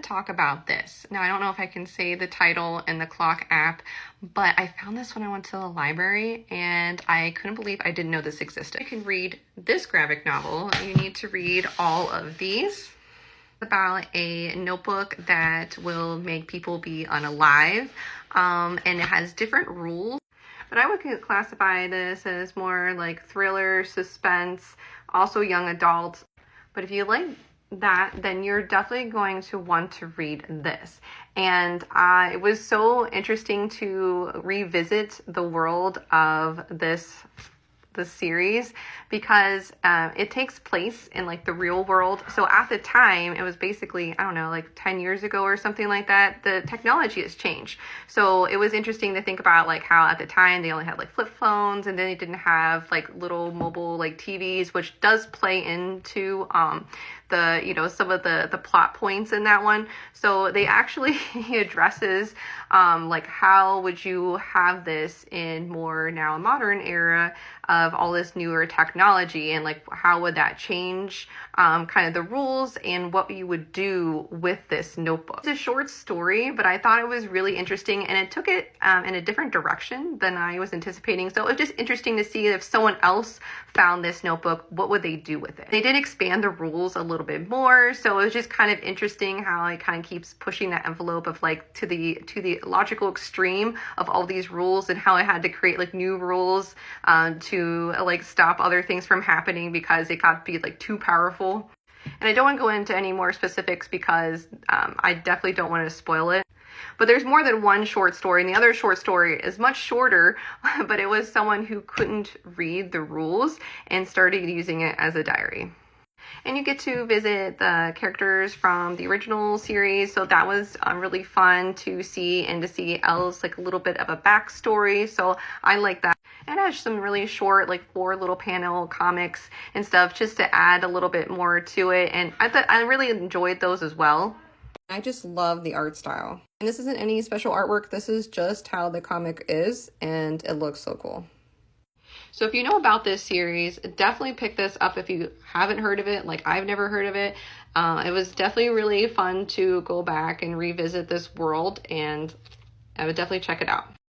talk about this. Now, I don't know if I can say the title in the clock app, but I found this when I went to the library and I couldn't believe I didn't know this existed. You can read this graphic novel. You need to read all of these. About a notebook that will make people be unalive, and it has different rules. But I would classify this as more like thriller, suspense, also young adult. But if you like that, then you're definitely going to want to read this. And it was so interesting to revisit the world of this series because it takes place in like the real world. So at the time, it was basically, I don't know, like 10 years ago or something like that. The technology has changed. So it was interesting to think about like how at the time they only had like flip phones, and then they didn't have like little mobile like TVs, which does play into the, you know, some of the plot points in that one. So they actually addresses like how would you have this in more now a modern era of all this newer technology, and like how would that change kind of the rules and what you would do with this notebook. It's a short story, but I thought it was really interesting, and it took it in a different direction than I was anticipating. So it was just interesting to see if someone else found this notebook, what would they do with it. They did expand the rules a little bit more, so it was just kind of interesting how it kind of keeps pushing that envelope of like to the logical extreme of all these rules, and how it had to create like new rules to like stop other things from happening because it got to be like too powerful. And I don't want to go into any more specifics because I definitely don't want to spoil it. But there's more than one short story, and the other short story is much shorter, but it was someone who couldn't read the rules and started using it as a diary. And you get to visit the characters from the original series, so that was really fun to see, and to see Elle's like a little bit of a backstory, so I like that. And it has some really short, like 4 little panel comics and stuff, just to add a little bit more to it, and I really enjoyed those as well. I just love the art style. And this isn't any special artwork, this is just how the comic is, and it looks so cool. So if you know about this series, definitely pick this up if you haven't heard of it, like I've never heard of it. It was definitely really fun to go back and revisit this world, and I would definitely check it out.